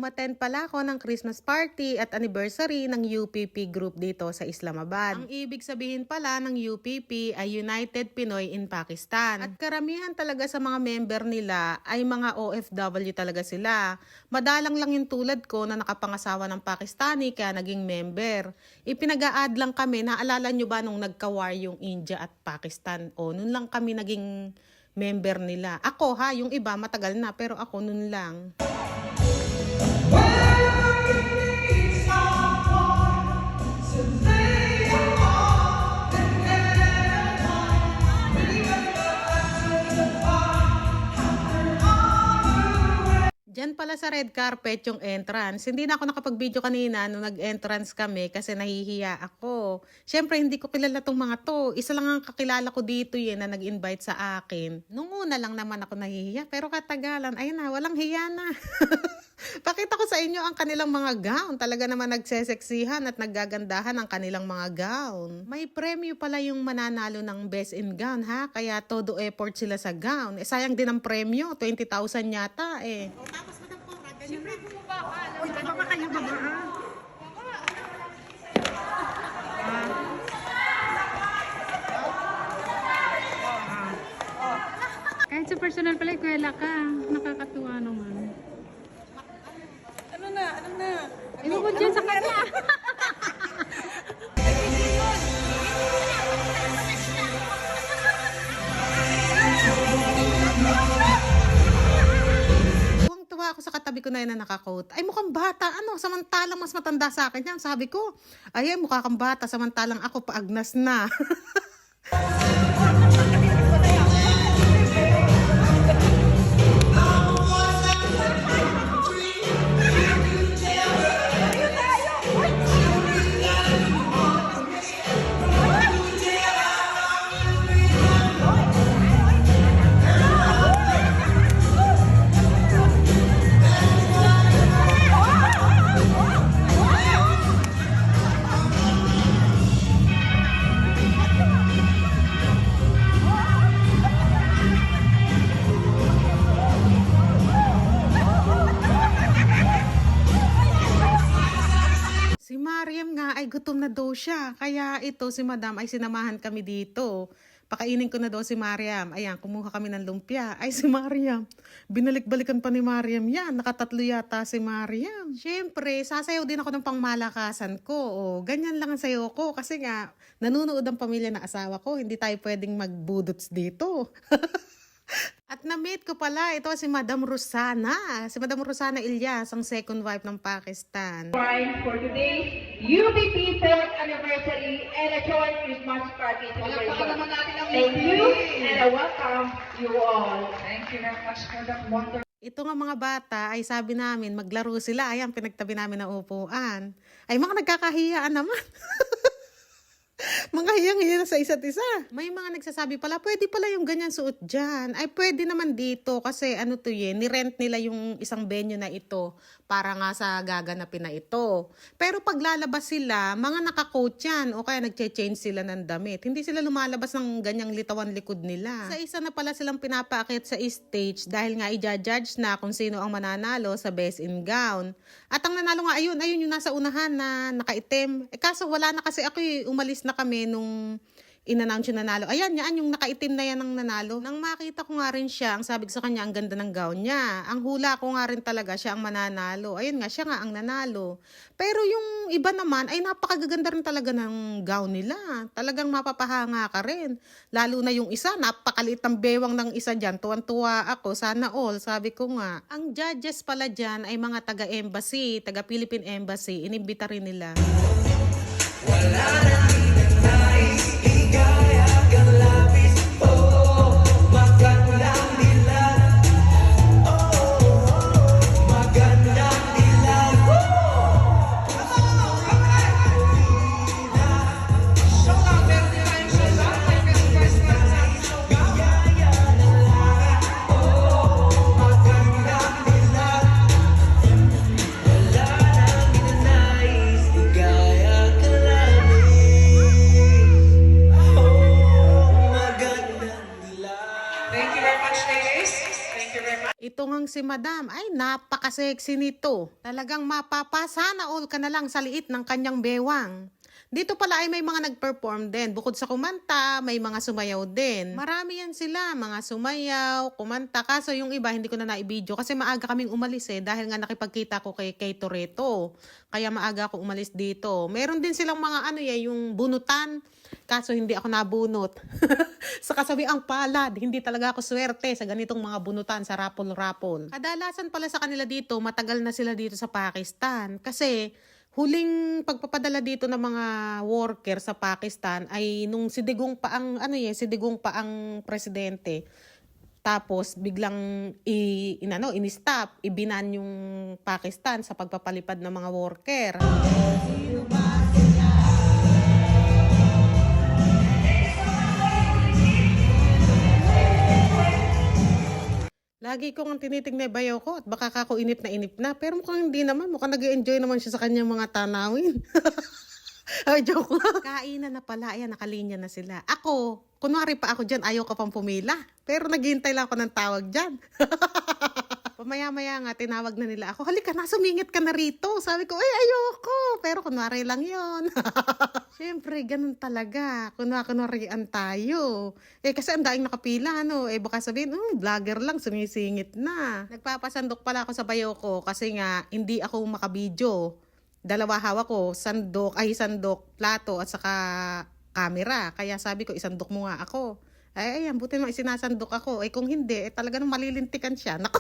Umattend pala ako ng Christmas party at anniversary ng UPP group dito sa Islamabad. Ang ibig sabihin pala ng UPP ay United Pinoy in Pakistan. At karamihan talaga sa mga member nila ay mga OFW talaga sila. Madalang lang yung tulad ko na nakapangasawa ng Pakistani kaya naging member. Ipinag-a-add lang kami, naalala nyo ba nung nagka-war yung India at Pakistan? O, nun lang kami naging member nila. Ako ha, yung iba matagal na pero ako nun lang. Diyan pala sa red carpet yung entrance. Hindi na ako nakapag-video kanina nung nag-entrance kami kasi nahihiya ako. Siyempre, hindi ko kilala tong mga to. Isa lang ang kakilala ko dito na nag-invite sa akin. Nung una lang naman ako nahihiya, pero katagalan, ayun na, walang hiya na. Pakita ko sa inyo ang kanilang mga gown. Talaga naman nagseseksihan at naggagandahan ang kanilang mga gown. May premyo pala yung mananalo ng best in gown ha. Kaya todo effort sila sa gown. Sayang din ang premyo. 20,000 yata eh. O tapos madam ko, siyempre bumaba ka. Uy, baba kayo baba ha. Kahit sa personal pala, kwela ka. Nakakatuwa naman. Ano na? Iwan mo dyan sa kanya. Tuwang-tuwa ako sa katabi ko na yun na naka-coat. Ay, mukhang bata. Ano? Samantalang mas matanda sa akin yan. Sabi ko, ay, mukha kang bata. Samantalang ako paagnas na. Si Mariam nga ay gutom na daw siya. Kaya ito si Madam ay sinamahan kami dito. Pakainin ko na daw si Mariam. Ayan, kumuha kami ng lumpia. Ay si Mariam. Binalik-balikan pa ni Mariam yan. Nakatatlo yata si Mariam. Siyempre, sasayaw din ako ng pangmalakasan ko. O, ganyan lang ang sayaw ko. Kasi nga, nanunood ang pamilya na asawa ko. Hindi tayo pwedeng magbudots dito. At na-meet ko pala, ito si Madam Rosana. Si Madam Rosana Ilyas, ang second wife ng Pakistan. For today's UPP 3rd anniversary and a joint Christmas party celebration. Thank you and I welcome you all. Thank you very much for that wonderful. Ito nga mga bata ay sabi namin maglaro sila. Ayan, pinagtabi namin ng upuan. Ay mga nagkakahiyaan naman. Mga hiyang-hiya sa isa't isa. May mga nagsasabi pala, pwede pala yung ganyan suot dyan. Ay, pwede naman dito kasi ano to nirent nila yung isang venue na ito para nga sa gaganapin na ito. Pero pag lalabas sila, mga naka-coat yan o kaya nagche-change sila ng damit. Hindi sila lumalabas ng ganyang litawan likod nila. Sa isa na pala silang pinapakit sa stage dahil nga i-judge na kung sino ang mananalo sa best in gown. At ang nanalo nga, ayun yung nasa unahan na nakaitim. Kaso wala na kasi ako umalis na kami nung in-announce yung nanalo. Ayan, yung nakaitim na yan ang nanalo. Nang makita ko nga rin siya, ang sabi ko sa kanya, ang ganda ng gown niya. Ang hula ko nga rin talaga, siya ang mananalo. Ayun nga, siya nga ang nanalo. Pero yung iba naman, ay napakagaganda rin talaga ng gown nila. Talagang mapapahanga ka rin. Lalo na yung isa, napakaliit ng bewang ng isa dyan. Tuwan-tuwa ako, sana all. Sabi ko nga, ang judges pala dyan ay mga taga-embassy, taga-Philippine Embassy. Inimbita rin nila. Wala na nais, ligaya kang labis, oh, magandang dilag, oh, magandang dilag, wala na nais, ligaya kang labis. Ito ngang si Madam, ay napaka-sexy nito. Talagang mapapasana all ka na lang sa liit ng kanyang bewang. Dito pala ay may mga nag-perform din. Bukod sa kumanta, may mga sumayaw din. Marami yan sila, mga sumayaw, kumanta. Kaso yung iba, hindi ko na naibidyo kasi maaga kaming umalis dahil nga nakipagkita ko kay Toretto. Kaya maaga ako umalis dito. Meron din silang mga yung bunutan. Kaso hindi ako nabunot. Sa kasabiang palad, hindi talaga ako swerte sa ganitong mga bunutan sa rapol-rapol. Kadalasan pala sa kanila dito, matagal na sila dito sa Pakistan. Kasi huling pagpapadala dito ng mga worker sa Pakistan ay nung si Digong pa ang presidente. Tapos biglang in-stop, ibinan yung Pakistan sa pagpapalipad ng mga worker. Lagi ko ang tinitingnan yung bayaw ko at baka kako inip na. Pero mukhang hindi naman. Mukhang nag-enjoy naman siya sa kanyang mga tanawin. Ay, joke lang. Kainan na pala. Ayan, nakalinya na sila. Ako, kunwari pa ako dyan, ayaw ka pang pumila. Pero naghihintay lang ako ng tawag dyan. Pamaya-maya nga, tinawag na nila ako. Halika na, sumingit ka na rito. Sabi ko, ay, ayoko. Pero kunwari lang yon. Siyempre, ganun talaga. Kunwarian tayo. Kasi ang daing nakapila, baka sabihin, vlogger lang, sumisingit na. Nagpapasandok pala ako sa bayo ko kasi nga, hindi ako makabidyo. Dalawa hawak ko, sandok, plato, at saka camera. Kaya sabi ko, isandok mo nga ako. Ayan, buti naman isinasandok ako. Kung hindi, talaga nang malilintikan siya. Naku!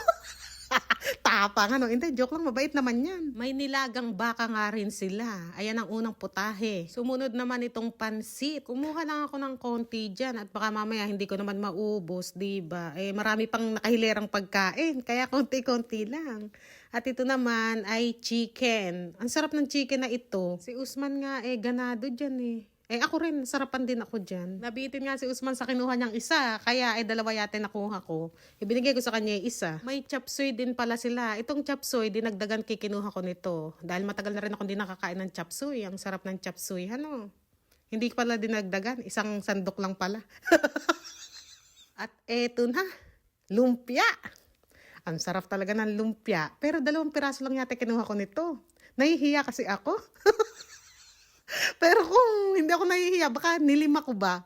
Tapang, hindi, joke lang, mabait naman yan. May nilagang baka nga rin sila. Ayan ang unang putahe. Sumunod naman itong pansit. Kumuha lang ako ng konti dyan at baka mamaya hindi ko naman maubos, diba? Marami pang nakahilerang pagkain, kaya konti-konti lang. At ito naman ay chicken. Ang sarap ng chicken na ito. Si Usman nga, ganado dyan ako rin, sarapan din ako dyan. Nabitin nga si Usman sa kinuha niyang isa, kaya dalawa yata nakuha ko. Ibinigay ko sa kanya isa. May chop suey din pala sila. Itong chop suey, dinagdagan kinuha ko nito. Dahil matagal na rin ako hindi nakakain ng chop suey. Ang sarap ng chop suey, Hindi pala dinagdagan, isang sandok lang pala. At eto na, lumpia. Ang sarap talaga ng lumpia. Pero 2 piraso lang yata kinuha ko nito. Nahihiya kasi ako. Pero kung hindi ako nahihiya, baka nilima ko ba?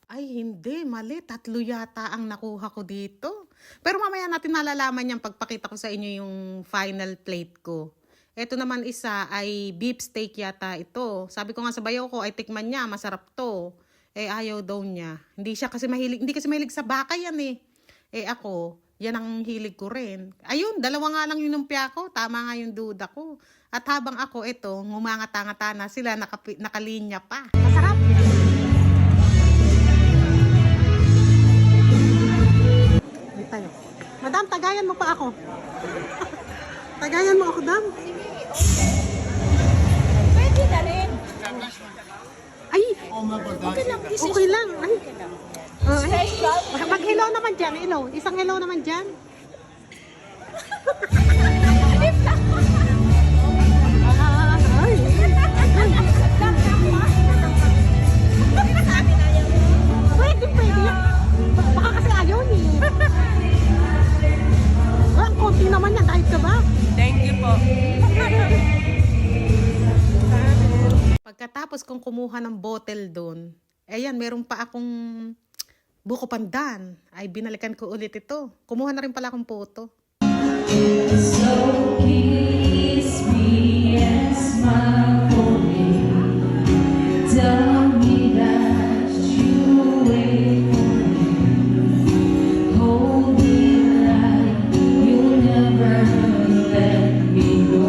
Ay, hindi. Mali. 3 yata ang nakuha ko dito. Pero mamaya natin malalaman yan pagpakita ko sa inyo yung final plate ko. Ito naman isa ay beef steak yata ito. Sabi ko nga sa bayaw ko, ay tikman niya, masarap to. Ayaw daw niya. Hindi kasi mahilig sa baka yan ako, yan ang hilig ko rin. Ayun, 2 nga lang yung lumpia ko. Tama nga yung duda ko. At habang ako ngumangata-ngata na sila, nakalinya pa. Masarap! Dito tayo. Madam, tagayan mo pa ako. Tagayan mo ako, Dam. Pwede na rin. Ay! Okay lang. Okay lang. Ay. Mag-hello naman dyan. Hello. Isang hello naman dyan. Pwede. Baka kasi ayaw niyo. Ang konti naman yan. Kahit ka ba? Thank you po. Pagkatapos kong kumuha ng bottle doon, ayan, meron pa akong buko pandan. Ay, binalikan ko ulit ito. Kumuha na rin pala akong photo. So kiss me and smile for me. Tell me that you wait for me. Hold me like you'll never let me go.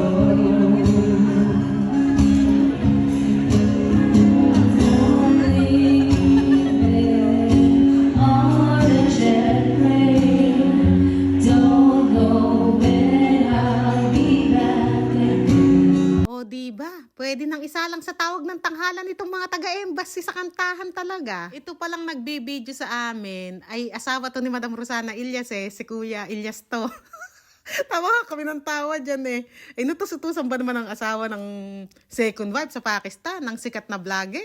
Pwede nang isa lang sa tawag ng tanghalan itong mga taga-embassy sa kantahan talaga. Ito palang nagbibideo sa amin ay asawa to ni Madam Rosana Ilyas si Kuya Ilyas to. Tawa kami ng tawa dyan Inutos-utusan ba naman ang asawa ng second wife sa Pakistan, ng sikat na vlogger?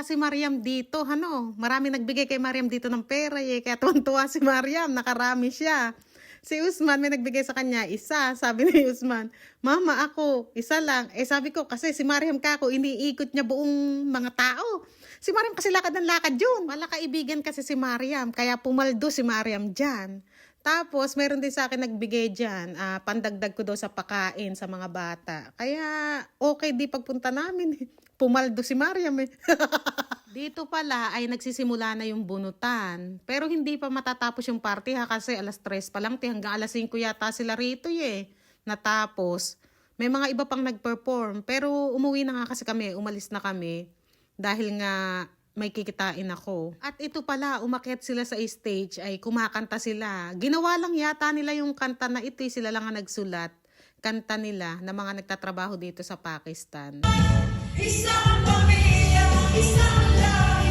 pala si Mariam dito, Marami nagbigay kay Mariam dito ng pera kaya tuwan-tuwa si Mariam, nakarami siya. Si Usman, may nagbigay sa kanya, isa. Sabi ni Usman, Mama, ako, isa lang. Sabi ko, kasi si Mariam kako, iniikot niya buong mga tao. Si Mariam kasi lakad ng lakad yun. Wala kaibigan kasi si Mariam, kaya pumaldo si Mariam dyan. Tapos, meron din sa akin nagbigay dyan, pandagdag ko daw sa pakain sa mga bata. Kaya, okay di pagpunta namin. Pumaldo si Mariam Dito pala ay nagsisimula na yung bunutan. Pero hindi pa matatapos yung party kasi alas 3 pa lang. Hanggang alas 5 yata sila rito natapos. May mga iba pang nag-perform. Pero umuwi na nga kasi kami, umalis na kami. Dahil nga may kikitain ako. At ito pala, umakyat sila sa stage ay kumakanta sila. Ginawa lang yata nila yung kanta na ito. Sila lang ang nagsulat. Kanta nila na mga nagtatrabaho dito sa Pakistan. Isang pamilya, isang lahat.